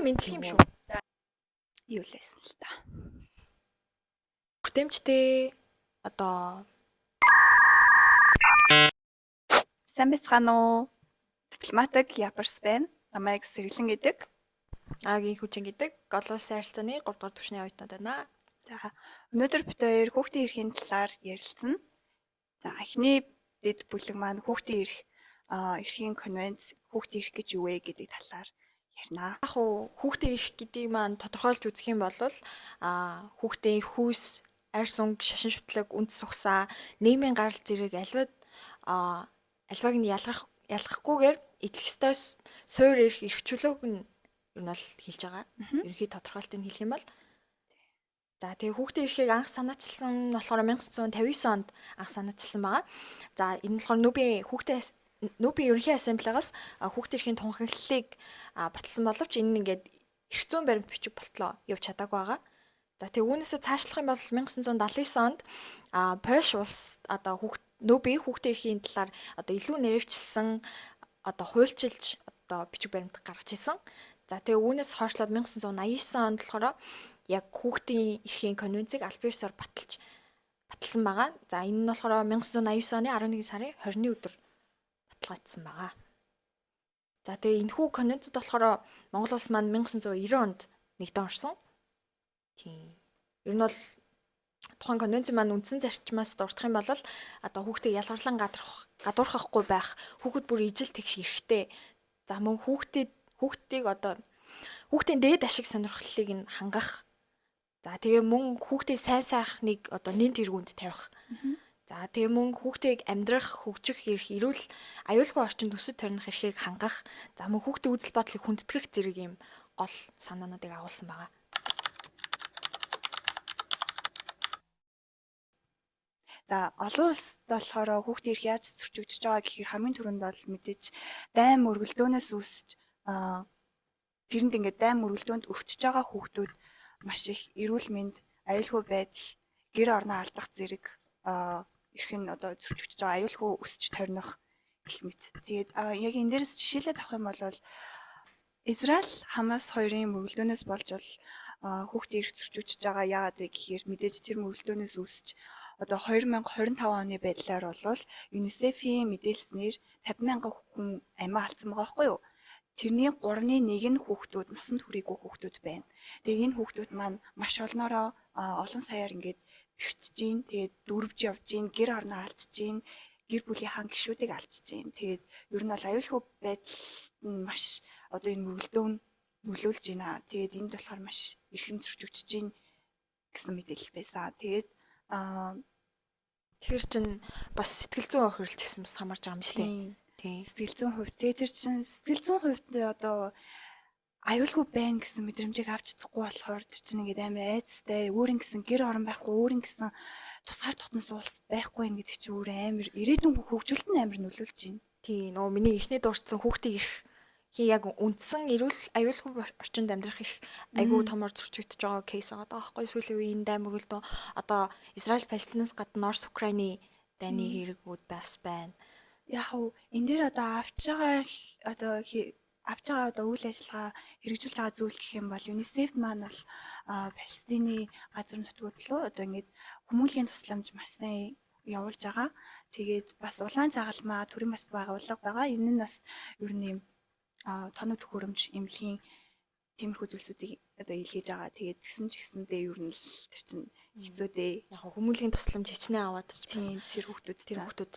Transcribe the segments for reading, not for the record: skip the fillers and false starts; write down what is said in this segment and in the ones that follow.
Мэдлэг юм шүү. Юу л байсан л та. Хүртээмжтэй одоо сайн байцгаана уу? Дипломатик Япарс байна. Намайг Сэргэлэн гэдэг. Агийн хүчин гэдэг гол улсын харилцааны 3 дугаар түвшний оюутнууд байна. За өнөөдөр бид хоёр хүүхдийн эрхийн талаар ярилцсан. За эхний дэд бүлэг маань хүүхдийн эрхийн конвенц хүүхдийн эрх гэж юу вэ гэдэг талаар ярина. Яг уу хүүхдийн эрх гэдгийг маань тодорхойлж үзэх юм бол хүүхдийн хүйс, арьс өнгө, шашин шүтлэг, үндэс ухсаа, нийгмийн гарал зэрэг альваг нь ялгахгүйгээр идэх ёстой суурь эрх эрхчлөөг нь юу нь бол хэлж байгаа. Ерөнхий тодорхойлтыг хэлэх юм бол за тэгээ хүүхдийн эрхийг анх санаачилсан нь болохоор 1959 онд анх санаачилсан байгаа. За энэ нь болохоор Нүүбийн ерөнхий ассамблегаас хүүхдийн эрхийн тунхаглалыг баталсан боловч энэ нь ингээд эрх зүйн баримт бичиг болтлоо явж чадаагүй байгаа. За тэгээ үүнээсээ цаашлах юм бол 1979 онд Польш улс одоо Нүүбийн хүүхдийн эрхийн талаар одоо илүү нэрвчилсэн одоо хуульчилж одоо бичиг баримт гаргаж ирсэн. За тэгээ үүнээс хойшлоод 1989 онд болохоор яг хүүхдийн эрхийн конвенцийг аль биесээр баталсан байгаа. За энэ нь болохоор 1989 оны 11 сарын 20-ны өдөр баталгаажсан байгаа. За тэгээ энэхүү конвенцэд болохоор Монгол улс маань 1990 онд нэгдэн орсон. Тийм. Ер нь бол тухайн конвенцийн маань үндсэн зарчмаас дурдах юм бол одоо хүүхдийг ялгарлан гадуурхахгүй байх, хүүхэд бүр ижил тэгш эрэхтэй. За мөн хүүхдийг одоо хүүхдийн дээд ашиг сонирхлыг нь хангах. За тэгээ мөн хүүхдийн сайн сайхныг одоо нэн тэргуунд тавих. За тэгээ мөн хүүхдийг амьдрах, хөгжих эрх, эрүүл аюулгүй орчинд өсөж төрних эрхийг хангах. За мөн хүүхдийн үзэл бодлыг хүндэтгэх зэрэг юм гол санаануудыг агуулсан байгаа. За олон улсад болохоор хүүхдийн эрх яаж зөрчигдөж байгаа гэхээр хамгийн түрүүнд бол мэдээж дайн мөргөлдөөнөөс үүсэж тэрэнд ингээд дайн мөргөлдөөнд өртөж байгаа хүүхдүүд маш их эрүүл мэнд, аюулгүй байдал, гэр орноо алдах зэрэг эрх нь одоо зөрчигдөж байгаа, аюулгүй өсч төрнөх гэх мэт. Тэгээд яг энэ дээрээс жишээлээд авах юм бол Израиль Хамас хоёрын мөргөлдөөнөөс болж бол хүүхдийн эрх зөрчигдөж байгаа яагаад вэ гэхээр мэдээж тэр мөргөлдөөнөөс үүсэж одоо 2025 оны байдлаар бол ЮНИСЕФ-ийн мэдээлснээр 50,000 хүн амиа алдсан байгаа байхгүй юу? Тэрний 3/1 нь хүүхдүүд, насанд хүрээгүй хүүхдүүд байна. Тэгээ энэ хүүхдүүд маань маш олноороо олон саяар ингээд бэртэж гин, тэгээд дөрвж явж гин, гэр орноо алдж гин, гэр бүлийнхаа гишүүдийг алдж гин. Тэгээд ер нь бол аюулгүй байдал нь маш одоо энэ мөргөлдөөн нөлөөлж байна. Тэгээд энд болохоор маш эрхэм зөрчигдөж гин гэсэн мэдээлэл байсан. Тэгээд тэр чинь бас сэтгэл зүйн хөрөлж гэсэн бас хамаарж байгаа юм шиг тийм. Тийм. Сэтгэл зүйн хувьд тэр чинь сэтгэл зүйн хувьд одоо аюулгүй байна гэсэн мэдрэмжийг авч чадахгүй болохоор тэр чинь ингээд амар айцтай, өөрийн гэсэн гэр орон байхгүй, өөрийн гэсэн тусгаар дотнос уулс байхгүй юм гэдэг чинь өөр амар ирээдүйн хөгжилд нь амар нөлөөлж байна. Тийм. Нөө миний эхнээд дурдсан хүүхдийн эрх яг үндсэн аюулгүй орчинд амьдрах их айгүй томор зөрчигдөж байгаа кейс байгаа даахгүй сүүлийн үеийн дайн мөргөлдөө одоо Израиль Палестинаас гадна Орос Украины дайны хэрэгүүд бас байна. Яг уу энэ дээр одоо авч байгаа үйл ажиллагаа хэрэгжүүлж байгаа зүйл гэх юм бол ЮНИСЕФ маань бол Палестины газар нутгууд руу одоо ингээд хүмүүнлэгийн тусламж маш сайн явуулж байгаа. Тэгээд бас улаан цагалмаа төрийн бас байгууллага байгаа. Энэ нь бас ер нь тоног төхөөрөмж эмнэлгийн тиймэрхүү зүйлсүүдийг одоо илгээж байгаа. Тэгээд тэгсэн ч гэсэндээ ер нь тэр чинь хэцүү дээ. Яг хүмүүнлэгийн тусламж хичнээн аваад ч бас тэр хүүхдүүд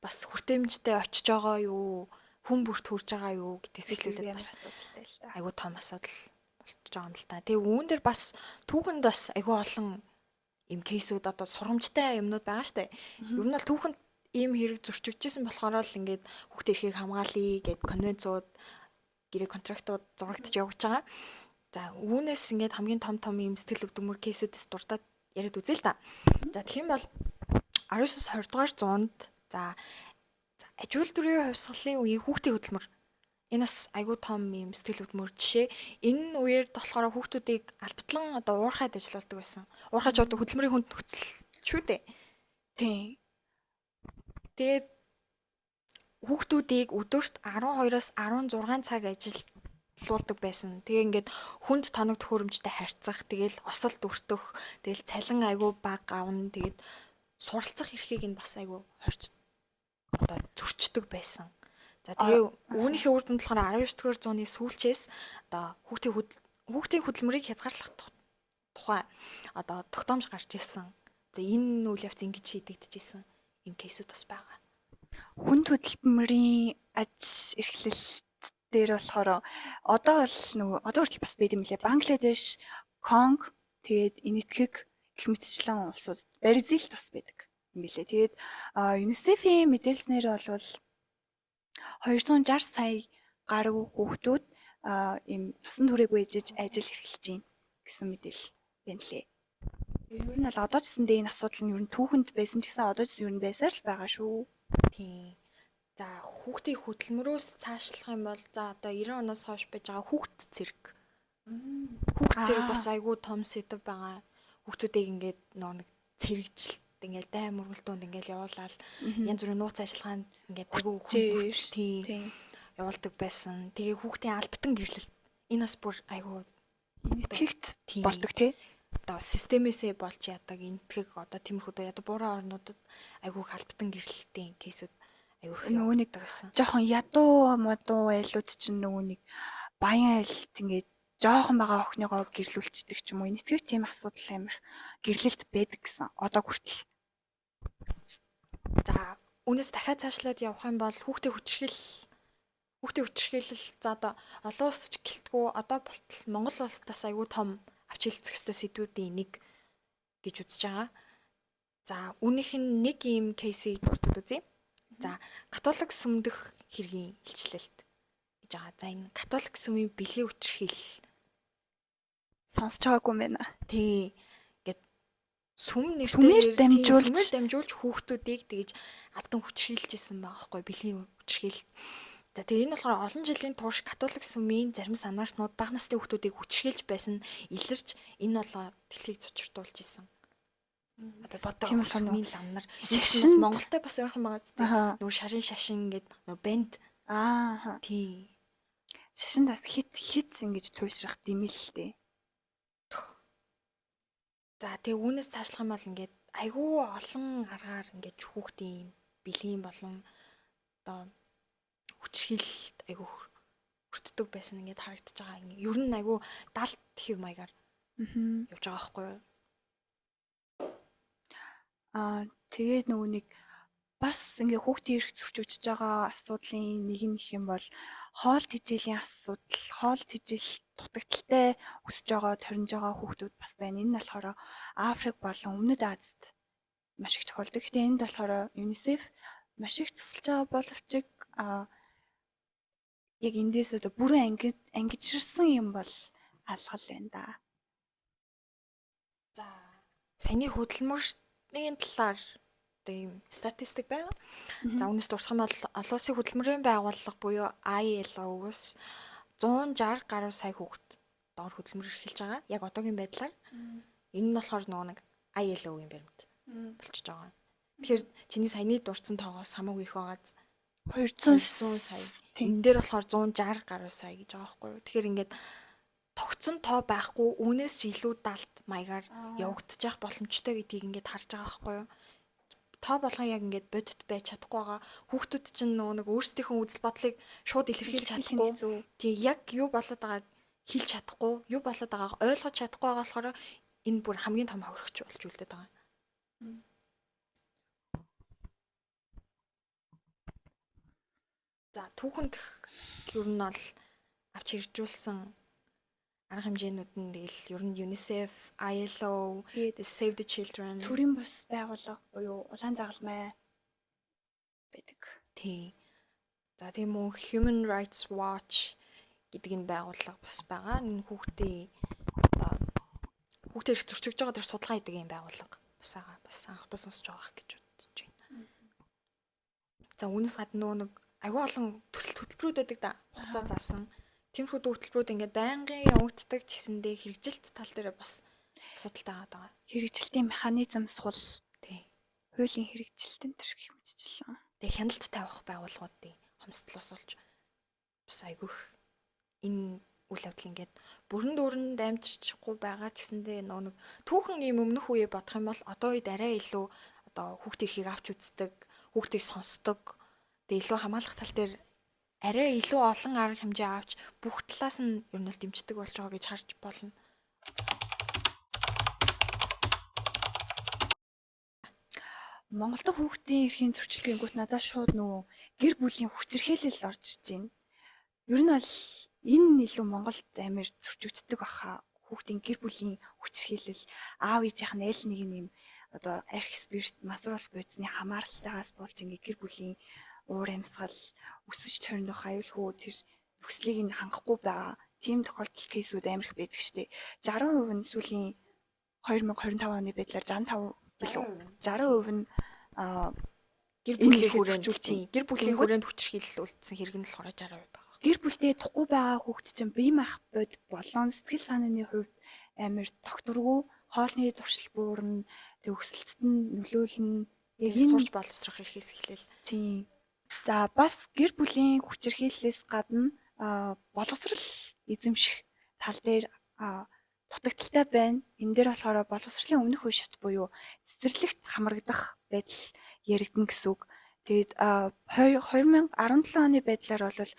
бас хүртээмжтэй очиж байгаа юу, хүн бүрт хүрж байгаа юу гэдгээс илүүлээд бас асуудалтай л та. Айгуу том асуудал болчихж байгаа юм л та. Тэгээ үүн дээр бас түүхэнд бас айгуу олон юм кейсүүд одоо сургамжтай юмнууд байгаа штэ. Ер нь бол түүхэнд ийм хэрэг зөрчигдчихсэн болохоор л ингээд хүүхдийн эрхийг хамгаалъя гэд конвенцууд, гэрээ контрактууд зурагдаж явж байгаа. За үүнээс ингээд хамгийн том юм сэтгэл өвдмөр кейсүүдээс дурдаад яриад үзье л та. За тэгэх юм бол 19-20 дугаар зуунд за ажуул дүрийн хувьсгалын үеийн хүүхдийн хөдөлмөр Энэ бас айгүй том юм сэтгэл хөдлөмөр жишээ. Энэ үеэр болохоор хүүхдүүдийг албатлан одоо уурхайд ажиллаулдаг байсан. Уурхайч одоо хөдөлмөрийн хүнд нөхцөл шүү дээ. Тийм. Тэгээд хүүхдүүдийг өдөрт 12-оос 16 цаг ажиллуулдаг байсан. Тэгээ ингээд хүнд тоног төхөөрөмжтэй харьцах, тэгэл осол дүртөх, тэгэл цалин айгүй бага авна, тэгээд суралцах эрхийг нь бас айгүй хорч одоо зөрчдөг байсан. За тэгээ үүнийхээ үр дүнд болохоор 19-р зууны сүүлчээс одоо хүүхдийн хөдөлмөрийг хязгаарлах тухай одоо тогтоомж гарч ирсэн. За энэ үйл явц ингэж шийдэгдэжсэн юм кейсүүд бас байгаа. Хүнд хөдөлмөрийн аж эрхлэлт дээр болохоор одоо бол нөгөө одоо хүртэл бас байд юм лээ. Бангладеш, Конг, тэгээд Энэтхэг гэх мэтчлэн улсууд Бразилд бас байдаг юм билээ. Тэгээд ЮНИСЕФ-ийн мэдээлснээр бол 260 сая гаруй хүүхдүүд ийм насан туршаагүй ээжиж ажил эрхэлж байна гэсэн мэдээлэл байна лээ. Ер нь бол одоо ч гэсэндээ энэ асуудал нь ер нь түүхэнд байсан ч гэсэн одоо ч ер нь байсаар л байгаа шүү. Тийм. За хүүхдийн хөдөлмөрөөс цаашлах юм бол за одоо 90 оноос хойш байж байгаа хүүхд цэрэг. Хүүхд цэрэг бас айгүй том сэдв байгаа. Хүүхдүүдийг ингээд нэг цэрэгжилт ингээд дай мөргөлдөөнд ингээд явуулаад янз бүрийн нууц ажиллагаанд ингээд айгүй хүүхд тийм явуулдаг байсан. Тэгээ хүүхдийн албатан гэрлэлт энэ бас бүр айгүй Энэтхэгт болдог тий. Одоо системээсээ болж яадаг энтгэг одоо тиймэрхүү одоо буурай орнуудад айгүй албатан гэрлэлтийн кейсүүд айгүй нөгөө нэг байсан. Жохон ядуу модуу айлууд чинь нөгөө нэг баян айлт ингээд жоохон байгаа охиныгоо гэрлүүлцдэг ч юм уу. Энэтхэг тийм асуудал амир гэрлэлт байдаг гэсэн. Одоо хүртэл. За үүнээс дахиад цаашлаад явах юм бол хүүхдийн хүчирхийлэл за одоо олон улс ч гэлтгүү одоо болтол Монгол улсдаас айгүй том авч хэлцэх ёстой сэдвүүдийн нэг гэж үзэж байгаа. За үүнийх нь нэг юм кейсийг дурддаг үзье. За католик сүмдэх хэргийн илчлэлт гэж байгаа. За энэ католик сүмийн бэлгийн хүчирхийлэл Сонсож байгаагүй юм байна. тий ингээд сүмээр дамжуулж хүүхдүүдийг тэгж алдан хүчирхийлж исэн байгаа байхгүй бэлгийн хүчирхийлэлт. За тэгээ энэ болохоор олон жилийн турш католик сүмийн зарим санаачнууд бага насны хүүхдүүдийг хүчирхийлж байсан илэрч энэ болоо дэлхийг цочртуулж исэн. Одоо тийм болохоор сүмийн лам нар шашин Монголтай бас ойрхон байгаа зү. Нүүр шашин ингээд бэнд тий шашин бас хит ингэж туйлшрах димэлтэй. За тэгээ үүнээс цаашлах юм бол ингээд айгүй олон аргаар ингээд хүүхдийн бэлгийн болон одоо хүчирхийлэлт айгүй хүртдэг байсан ингээд харагдаж байгаа. Ер нь айгүй далд хэв маягаар явж байгаа байхгүй юу? Тэгээд нөгөө нэг бас ингээ хүүхдийн эрх зөрчигдөж байгаа асуудлын нэг нь гэх юм бол хоол тэжээлийн асуудал, хоол тэжээл дутагдaltaй өсөж байгаа, торинж байгаа хүүхдүүд бас байна. Энэ нь болохоор Африк болон Өмнөд Азид маш их тохиолдог. Гэхдээ энд болохоор ЮНИСЕФ маш их тусалж байгаа боловч яг эндээс одоо бүрэн ангижирсан юм бол алгал байна да. За саяны хөдөлмөрийн талаар ийм статистик байна. За үүнээс дурсах юм бол олон улсын хөдөлмөрийн байгууллага буюу ILO-с 160 гаруй сая хүүхэд доор хөдөлмөр эрхэлж байгаа. Яг одоогийн байдлаар энэ нь болохоор нөгөө нэг ILO-гийн баримт болчихж байгаа. Тэгэхээр чиний саяны дурдсан тоогоос хамаагүй их байгаа. 200 сая. Энэ дээр болохоор 160 гаруй сая гэж байгаа байхгүй юу. Тэгэхээр ингээд тогтсон тоо байхгүй үүнээс ч илүү далд маягаар явагдчих боломжтой гэдгийг ингээд харж байгаа байхгүй юу. Тоо болгон яг ингээд бодит байж чадахгүй байгаа. Хүүхдүүд чинь нэг өөрсдийнхөө үзэл бодлыг шууд илэрхийлж чадахгүй. Тэг яг юу болоод байгааг хэлж чадахгүй, юу болоод байгааг ойлгож чадахгүй байгаа болохоор энэ бүр хамгийн том хохирогч болж үлдээд байгаа. За түүхэнд ер нь бол авч хэрэгжүүлсэн арга хэмжээнүүд нь тэгэл ер нь ЮНИСЕФ, ILO, Save the Children төрийн бус байгууллага буюу улаан загалмай байдаг. Тий. За тийм үү Human Rights Watch гэдэг энэ байгууллага бас байгаа. Энэ хүүхдийн эрх зөрчигдөж байгаа төр судалгаа хийдэг юм байгууллага бас байгаа. Бас анхудаа сонсож байгаа гэж бодож байна. За үүнээс гадна нэг аюул олон төсөл хөтөлбөрүүд байдаг да. Хугацаа заасан. Тиймэрхүү хөтөлбөрүүд ингээд байнгын явагддаг ч гэсэндээ хэрэгжилт тал дээр бас асуудалтай байгаа. Хэрэгжилтийн механизм сул, Тий. хуулийн хэрэгжилт энэ төр гэх мэтчлэн. Тэгээ хяналт тавих байгууллагуудын хомсдлоос болж бас айгүйх энэ үйл явдал ингээд бүрэн дүүрэнд амжирчихгүй байгаа ч гэсэндээ нэг түүхэн юм өмнөх үеэ бодох юм бол одоо үед арай илүү одоо хүүхд эрхийг авч үздэг, хүүхдийг сонсдог. Тэгээ илүү хамгаалах тал дээр арай илүү олон арга хэмжээ авч бүх талаас нь ер нь л дэмждэг болж байгаа гэж харж болно. Монголд хүүхдийн эрхийн зөрчилгөөнгүүт надад шууд нөгөө гэр бүлийн хүчирхээлэл орж ирж байна. Ер нь бол энэ илүү Монголд амар зөрчигддөг баха. Хүүхдийн гэр бүлийн хүчирхээлэл, аав ээжийнх нь аль нэг юм одоо арх спирт, масуурал бодисны хамааралтайгаас болж ингээ гэр бүлийн уур амьсгал өсөж тойрнох аюулгүй тэр нөхцөлийг нь хангахгүй байгаа. Тийм тохиолдол кейсүүд амар их байдаг штеп. 60% нь сүүлийн 2025 оны байдлаар 65 60% нь гэр бүлийн хүрээнд хүчирхийлэл үлдсэн хэрэг нь болохоор 60% байгаа. Гэр бүлтэй тухгүй байгаа хүүхд чинь бие мах бод болон сэтгэл санааны хувьд амар тогтургүй, хоолны туршил буурна, тэг өсөлтөд нь нөлөөлнө. Яг энэ сурч боловсрох эрхээс эхлээл. Тийм. За бас гэр бүлийн хүчирхийллээс гадна боловсрал эзэмших тал дээр дутагдaltaй байна. Энэ дээр болохоор боловсролын өмнөх үе шат буюу цэцэрлэгт хамрагдах байдал яригдана гэсэн үг. Тэгээд 2017 оны байдлаар бол 10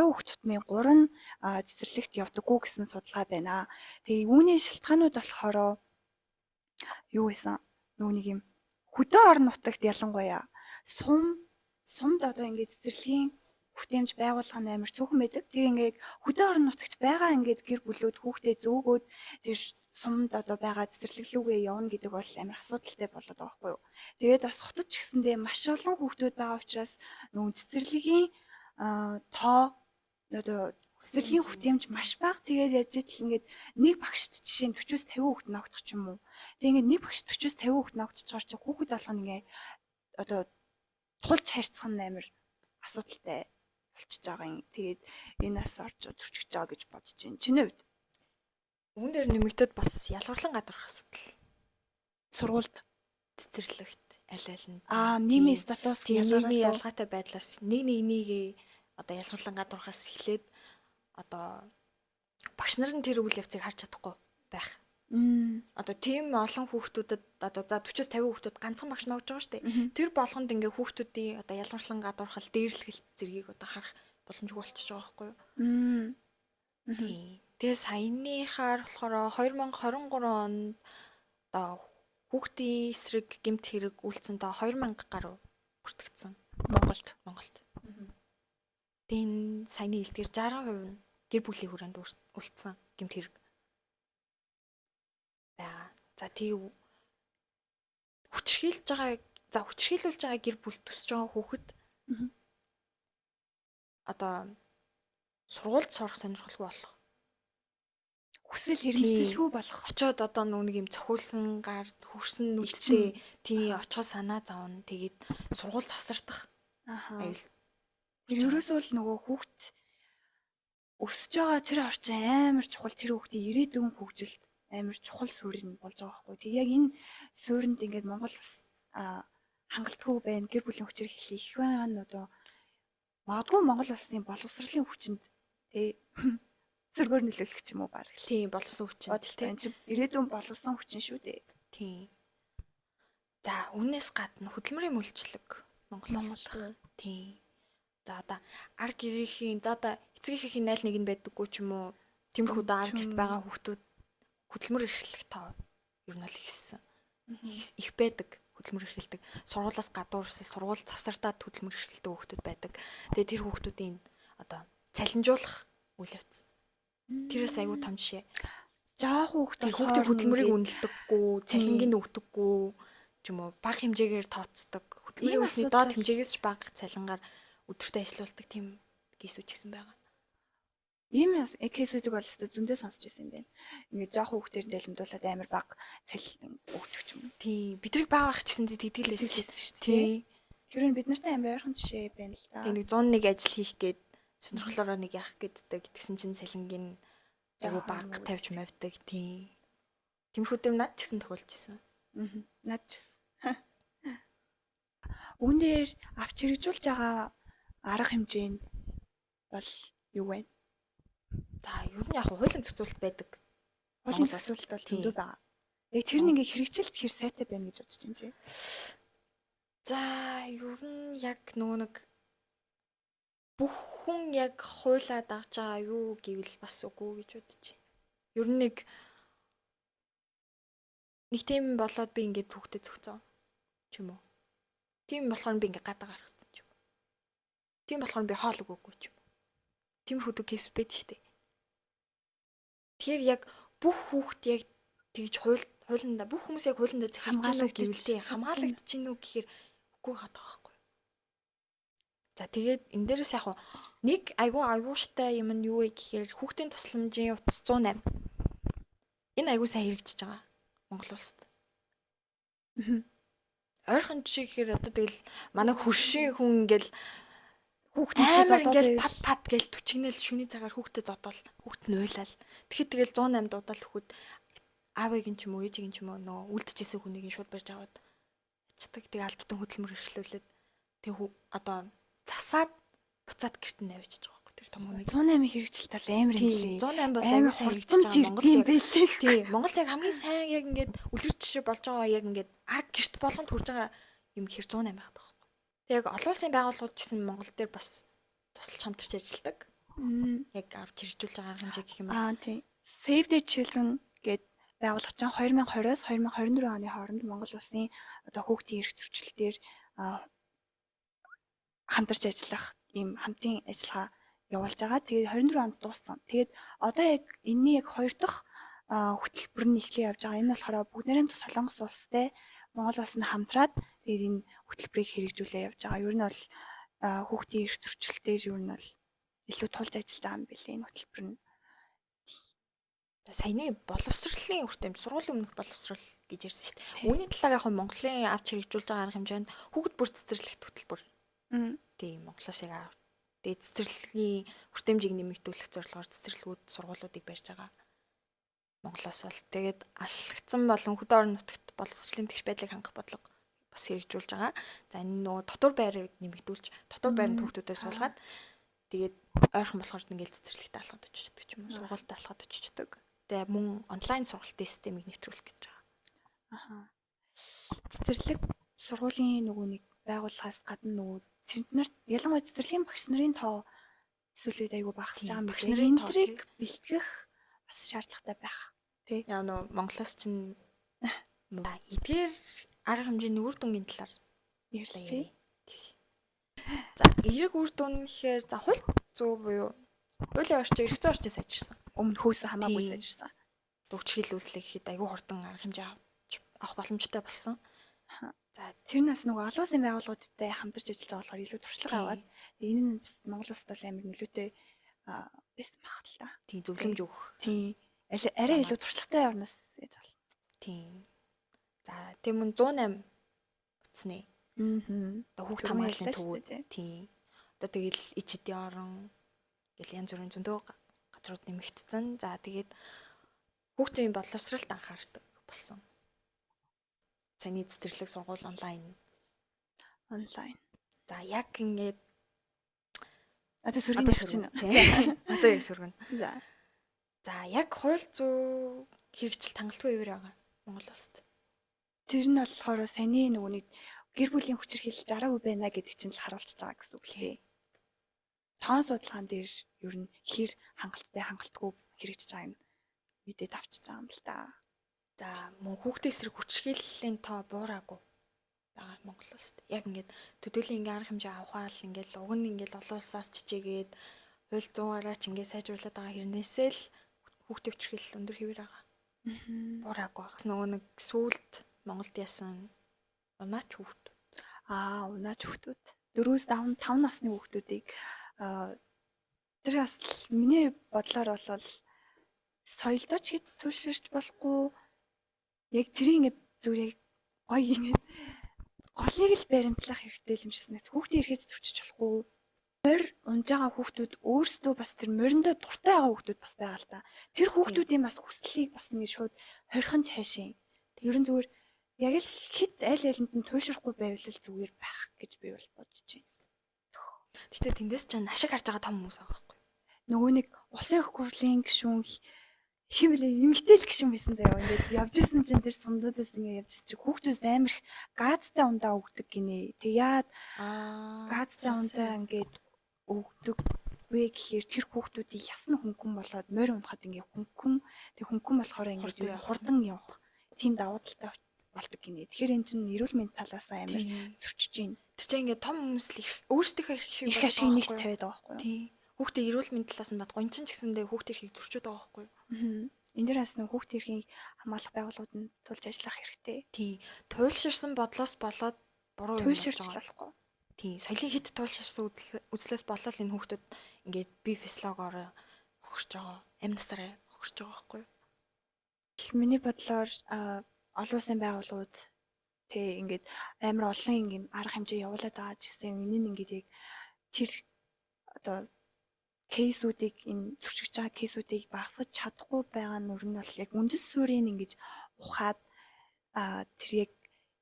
хүүхд тутмын 3 нь цэцэрлэгт явдаггүй гэсэн судалгаа байна. Тэгээд үүний шалтгаанууд болохоор юу гэсэн нөгөө нэг юм хөдөө орон нутагт ялангуяа сумд одоо ингээд цэцэрлэгийн хүртээмж байгуулах нь амар цөөхөн байдаг. Тэгээ ингээд хөдөө орон нутагт байгаа ингээд гэр бүлүүд хүүхдээ зөөгөөд тэр сумд одоо байгаа цэцэрлэглүүгээ явна гэдэг бол амар асуудалтай болоод байгаа байхгүй юу. Тэгээд бас хотод ч гэсэндээ маш олон хүүхдүүд байгаа учраас нөгөө цэцэрлэгийн тоо одоо цэцэрлэгийн хүртээмж маш бага. Тэгээд яаж итэл ингээд нэг багшд жишээ нь 40-50 хүүхд ногдох ч юм уу. Тэгээд ингээд нэг багшд 40-50 хүүхд ногдчихж байгаа чинь хүүхэд болгоно ингээд одоо тулж харьцах нь амар асуудалтай болчихж байгаа юм. Тэгээд энэ нас орж зөрчиж байгаа гэж бодож байна. Чиний хувьд Үүн дээр нэмэгдээд бас ялгарлан гадуурх асуудал. Сургуульд цэцэрлэгт аль нь нийгмийн статус нийгмийн ялгаатай байдлаас нэг одоо ялгарлан гадуурхаас эхлээд одоо багш нар нь тэр үйл явцыг харж чадахгүй байх. Одоо тийм олон хүүхдүүдэд одоо за 40-50 хүүхдүүд ганцхан багш ногж байгаа шүү дээ. Тэр болгонд ингээ хүүхдүүдийн одоо ялгарлан гадуурхал дээрлэхэлт зэргийг одоо харах боломжгүй болчихж байгаа байхгүй юу? Тэгээ саяныхаар болохоор 2023 онд одоо хүүхдийн эсрэг гэмт хэрэг үйлцэндээ 2000 гаруй бүртгэгдсэн Монголд. Тэгээ саяны илтгэр 60% нь гэр бүлийн хүрээнд үйлцсэн гэмт хэрэг байгаа. За тийм хүчирхийлүүлж байгаа гэр бүл төсөж байгаа хүүхэд одоо сургуульд сурах сонирхолгүй болох. Хүсэл эрмэлзэлгүй болох. Очоод одоо нэг юм цохиулсан гар хөрсөн нүдтэй тий очоод санаа зовно. Тэгээд сургууль завсардах. Ерөөсөө л нөгөө хүүхд өсөж байгаа тэр орчин амар чухал, тэр хүүхдийн ирээдүйн хөгжилд амар чухал суурь нь болж байгаа байхгүй. Тэг яг энэ суурьнд ингээд Монгол бас хангалтгүй байна. Гэр бүлийн хүчирхийлэл их байгаа нь одоо магадгүй Монгол улсын боловсролын хүчинд тэг зөргөөр нөлөөлөх ч юм уу баг. Тийм боловсон хүчин. Энэ чинь ирээдүйн боловсон хүчин шүү дээ. Тийм. За үүнээс гадна хөдөлмөрийн мөлжлөг Монголоос. Тийм. За одоо ар гэрийн одоо эцгийнхээ найл нэг нь байдаггүй ч юм уу. Тиймэрхүү ар гэрт байгаа хүүхдүүд хөдөлмөр эрхлэх тоо ер нь л ихсэн. Их байдаг хөдөлмөр эрхэлдэг. Сургуулаас гадуур сургууль завсартаад хөдөлмөр эрхэлдэг хүүхдүүд байдаг. Тэгээ тэр хүүхдүүдийн одоо цалинжуулах үйл явц. Тэрээс айгүй том жишээ. Жаа хүүхдүүд хөдөлмөрийг үнэлдэггүй, цалингийн өгдөггүй ч юм уу, бага хэмжээгээр тооцдог. Хөдөлмөрийн үлсний доод хэмжээгээс ч бага цалингаар өдөртөө ажилуулдаг тийм кейсүүд ч гэсэн байгаа. Ийм кейсүүдийг бол зөндөө сонсч байсан юм байна. Ингээд жоох хүүхдээр дэлэмдүүлээд амар бага цалин өгдөг ч юм уу. Тийм, бидрийг бага байх ч гэсэн тэгдэлээс шүү дээ. Тэр нь бид нартай амар ойрхон жишээ байна л да. Тэгээ нэг 101 ажил хийх гээд сонирхлоороо нэг яах гэддэг. Тэгсэн чинь салингийн айгу баг тавьж мавдаг тийм. Тиймэрхүү дэм над ч гэсэн тохиолж исэн. Наад ч гэсэн. Үүнээр авч хэрэгжүүлж байгаа арга хэмжээ нь бол юу вэ? Ер нь яг хуулийн зохицуулалт байдаг. Хуулийн зохицуулалт бол зөндөө байгаа. Яг тэр нь ингээ хэрэгжилт хэр сайтай байна гэж бодож байна чи. За ер нь яг нөгөө нэг бүх хүн яг хуулиа дагж байгаа юу гэвэл бас үгүй гэж бодож байна. Ер нь нэг тийм болоод би ингээд хүүхдэд зөгцөө ч юм уу. Тийм болохоор би ингээд гадаа гаргацсан ч юм уу. Тийм болохоор би хоол өгөөгүй ч юм уу. Тиймэрхүү кейс байд штэ. Тэгэхээр яг бүх хүүхд яг тэгж хуулиндаа бүх хүмүүс яг хуулиндаа хамгаалагдаж гин үү гэхээр үгүй хаад байгаа байхгүй. За тэгээд энэ дээрээс яг нэг айгууштай юм нь юу вэ гэхээр хүүхдийн тусламжийн утас 108. Энэ айгуу сайн хэрэгжиж байгаа Монгол улсад. Ойрхон жишээ гэхээр одоо тэгэл манай хөршийн хүн ингээл хүүхдээ зодоод пат гээл түчигнэл шүний цагаар хүүхдээ зодоол хүүхд нь уйлал. Тэгэхэд тэгэл 108 дуудаал хүүхэд аавыг нь ч юм уу ээжийг нь ч юм уу нөө үлдчихсэн хүнийг шууд барьж аваад ячдаг. Тэгээ албатан хөдөлмөр эрхлүүлээд тэг одоо засаад буцаад гэрт нь навьчихж байгаа байхгүй тэр том хүнийг 108 хэрэгжилт бол амар юм лээ. 108 бол амар сайн хэрэгжиж байгаа Монголд байлээ. Тий, Монголд яг хамгийн сайн яг ингээд үлгэр жишээ болж байгаа яг ингээд гэрт болгонд хүрж байгаа юм гэхэр 108 байх таахгүй. Тэг яг олон улсын байгууллагууд ч гэсэн Монгол дээр бас тусалж хамтарч ажилладаг. Яг авч хэрэгжүүлж байгаа хэмжээ гэх юм аа. Тий. Save the Children гэд байгууллага чинь 2020-оос 2024 оны хооронд Монгол улсын одоо хүүхдийн эрх зөрчилтөөр хамтарч ажиллах ийм хамтын ажиллагаа явуулж байгаа. Тэгээд 24 онд дууссан. Тэгээд одоо яг энэний яг 2 дахь хөтөлбөр нь эхлэн явж байгаа. Энэ болохоор бүгднэрийн тус Солонгос улстай Монгол улс нь хамтраад тэгээд энэ хөтөлбөрийг хэрэгжүүлээ явж байгаа. Ер нь бол хүүхдийн эрх зөрчилтөөр ер нь бол илүү тулж ажиллаж байгаа юм билээ энэ хөтөлбөр нь. Саяны боловсролын хүртээмж сургуулийн өмнөх боловсрол гэж ярьсан шүү дээ. Үүний талаар яг Монголын авч хэрэгжүүлж байгаа арга хэмжээнд хүүхэд бүр цэцэрлэгт хөтөлбөр. Тийм Монголоос яг тэгээд цэцэрлэгийн хүртээмжийг нэмэгдүүлэх зорилгоор цэцэрлэгүүд сургуулиудыг барьж байгаа. Монголоос бол тэгээд аслагдсан болон хөдөө орон нутагт боловсролын тэгш байдлыг хангах бодлого бас хэрэгжүүлж байгаа. За энэ нөгөө дотор байрыг нэмэгдүүлж дотор байранд хүүхдүүдээ суулгаад тэгээд ойрхон болохоор ингээл цэцэрлэгт алхад очиждаг ч юм уу сургуультай алхад очиждаг. Тэгээ мөн онлайн сургалтын системийг нэвтрүүлэх гэж байгаа. Цэцэрлэг сургуулийн нөгөө нэг байгууллагаас гадна нөгөө тэднэрт ялангуяа цэцэрлэгийн багш нарын тоо эсвэл айгүй багасж байгаа юм байна. Энэ трийг бэлтгэх бас шаардлагатай байх. Тэ. Яа нөө Монголоос чинь эдгээр арга хэмжээний үр дүнгийн талаар ярилцъя. За эерэг үр дүн гэхээр за хууль зүй буюу хуулийн орчин эрх зүйн орчин сайжирсан. Өмнө хөөсөө хамаагүй сайжирсан. Дөгчхийлүүлэх хэд айгүй хурдан арга хэмжээ авах боломжтой болсон. За тэр нас нөгөө олон улсын байгууллагуудтай хамтарч ажиллаж байгаа болохоор илүү туршлага аваад энэ нь бас Монгол улсад бол амар нөлөөтэй байсан баг л та. Тийм зөвлөмж өгөх. Тийм арай илүү туршлагатай орноос яаж болно. Тийм. За тийм үн 108 утасны. Одоо хүүхд хамгааллын төвүүд. Тийм. Одоо тэгэл ич эдийн орон гэл янз бүрийн зөндөө газрууд нэмэгдсэн. За тэгээд хүүхдийн боловсролд анхаардаг болсон. Цааны цэцэрлэг сургууль онлайн. За яг ингээд одоо сөргөний чинь. Одоо яг сөргөн. За. За яг хууль зүй хэрэгжилт хангалтгүй хэвээр байгаа Монгол улсад. Тэр нь болохоор саяны нөгөө нэг гэр бүлийн хүчирхийлэл жараагүй байна гэдэг чинь л харуулж байгаа гэсэн үг лээ. Тоон судалгаан дээр ер нь хэр хангалттай хангалтгүй хэрэгжиж байгаа юм мэдээд авчиж байгаа юм л да. За мөн хүүхдийн эсрэг хүчирхийллийн тоо буураагүй байгаа Монгол улсад. Яг ингээд төдийлөн ингээм арга хэмжээ авахаал ингээд уг нь ингээд олон улсаас чичээгээд хууль зүйн ч ингээд сайжруулад байгаа хэрнээсээ л хүүхдийн хүчирхийлэл өндөр хэвээр байгаа. Буураагүй байгаа. Нөгөө нэг сүүлд Монголд ясан унаач хүүхд. Унаач хүүхдүүд. 4-5 насны хүүхдүүдийг тэр бас миний бодлоор бол соёлдоо ч хэд түширч болохгүй яг тэр ингээд зүгээр гоё ингээд голыг л баримтлах хэрэгтэй юм шиг санагд. Хүүхдийн эрхээс зөрчиж болохгүй. Морь унж байгаа хүүхдүүд өөрсдөө бас тэр мориндоо дуртай байгаа хүүхдүүд бас байгаа л та. Тэр хүүхдүүдийн бас хүслийг бас ингэ шууд хорихын цаашаа. Ер нь зүгээр яг л хит аль алинд нь туйлшрахгүй байвал л зүгээр байх гэж би бол бодож байна. Гэтэ тэндээс ч ашиг харж байгаа том хүмүүс байгаа байхгүй. Нөгөө нэг улсын их хурлын гишүүн хэм билээ эмгтэл гишүүн байсан заяа. Ингээд явж исэн чинь тэр сумдуудаас ингээд явж исэн чинь хүүхдүүд амар их газтай ундаа өгдөг гинэ. Тэг яад газтай ундаа ингээд өгдөг вэ гэхээр тэр хүүхдүүдийг ясна хөнгөн болоод морь унахад ингээд хөнгөн тэг хөнгөн болохоор ингээд юу хурдан явах тийм давуу талтай болдог гинэ. Тэгэхээр эн чинь эрүүл мэндийн талаас амар зөрчиж байна. Тэр чинь ингээд том хүмүүс л өөрсдийнхөө их ашиг нэгт тавиад байгаа байхгүй юу? Тийм. Хүүхдээ эрүүл мэндийн талаас нь бат гончин ч гэсэндээ хүүхдээ эрхийг зөрчөөд байгаа байхгүй юу? Энэ дээрээс нэг хүүхдийн эрхийг хамгаалах байгууллагууд нь тулж ажиллах хэрэгтэй. Тийм. Туйлширсан бодлоос болоод буруу юм туйлширч болохгүй. Тийм. Соёлын хит туйлширсан үзлээс болоод энэ хүүхдүүд ингээд бие физиологоор хохирч байгаа. Амь насаараа хохирч байгаа байхгүй юу? Миний бодлоор олон улсын байгууллагууд тэг ингээд амар олон юм арга хэмжээ явуулаад байгаа ч гэсэн энэ нь ингээд яг тэр одоо кейсүүдийг энэ зөрчиж байгаа кейсүүдийг багасгаж чадахгүй байгаа нь нь бол яг үндэс суурийг ингэж ухаад тэр яг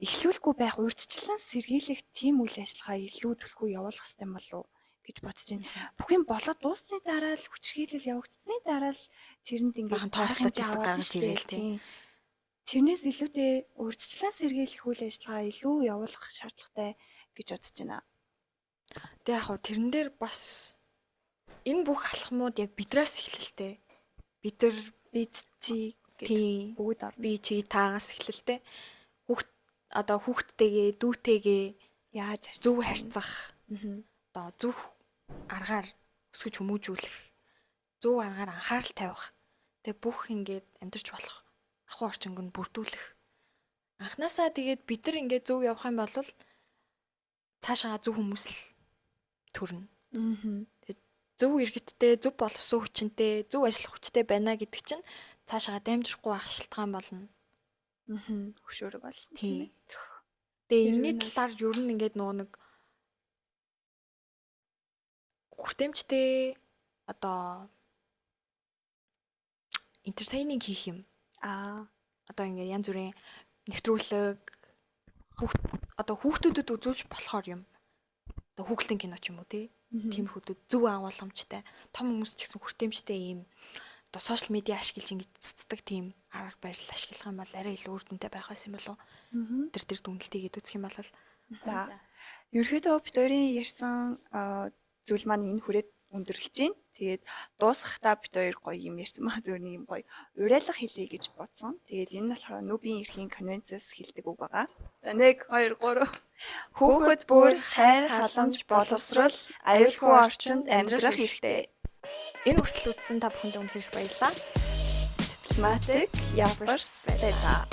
эхлүүлэхгүй байх урьдчилан сэргийлэх тийм үйл ажиллагаа илүү төлхөө явуулах хэрэгтэй болов гэж бодож байна. Бүх юм болоод дуусны дараа л хүчрхийлэл явагдсны дараа л тэрэнд ингээд тоостаж гаргаж ирээл тийм. Тэрнээс илүүтэй урьдчилан сэргийлэх үйл ажиллагаа илүү явуулах шаардлагатай гэж бодож байна. Тэг яг хөө тэрэн дээр бас энэ бүх алхмууд яг бидраас эхлэлтэй. Бид чи тийм бүгд орно. Би чи таагаас эхлэлтэй. Хүүхдтэйгээ дүүтэйгээ яаж зөв харьцах. Одоо зөв аргаар өсгөж хүмүүжүүлэх. Зөв аргаар анхаарал тавих. Тэг бүх ингээд амьдрч болох ахуй орчинг нь бүрдүүлэх. Анхнаасаа тэгээд бид нар ингээд зөв явах юм бол цаашаа зөв хүмүүс л төрнө. Зөв иргэдтэй, зөв боловсон хүчинтэй, зөв ажиллах хүчтэй байна гэдэг чинь цаашаа дамжихгүй байх шалтгаан болно. Хөшөөрөг болно тийм. Тэгээ энэний талаар ер нь ингээд нөгөө нэг хүртээмжтэй одоо entertaining хийх юм. Одоо ингээд янз бүрийн нэвтрүүлэг хүүхдүүдэд үзүүлж болохоор юм. Одоо хүүхэлдэйн кино ч юм уу тийм хүүхдүүд зөв агуулгамжтай том хүмүүс ч гэсэн хүртээмжтэй ийм одоо сошиал медиа ашиглаж ингэж цэцдэг тийм арга барил ашиглах юм бол арай илүү үр дүнтэй байх байсан болов. Тэр дүнэлтийгээд үзэх юм бол за ерөөдөө бид хоёрын ярьсан зүйл маань энэ хүрээд өндөрлөж байна. Тэгээд дуусгахдаа бид хоёр гоё юм ярьсан маа зөвний юм гоё уриалга хэлье гэж бодсон. Тэгээд энэ болохоор Нүбийн эрхийн конвенцээс хэлдэг үг байгаа. За 1 2 3 Хүүхэд бүр хайр халамж боловсрол аюулгүй орчинд амьдрах хэрэгтэй. Энэ хүртэл үзсэн та бүхэндээ үнэхээр их баярлалаа. Дипломатик явбарс байлаа.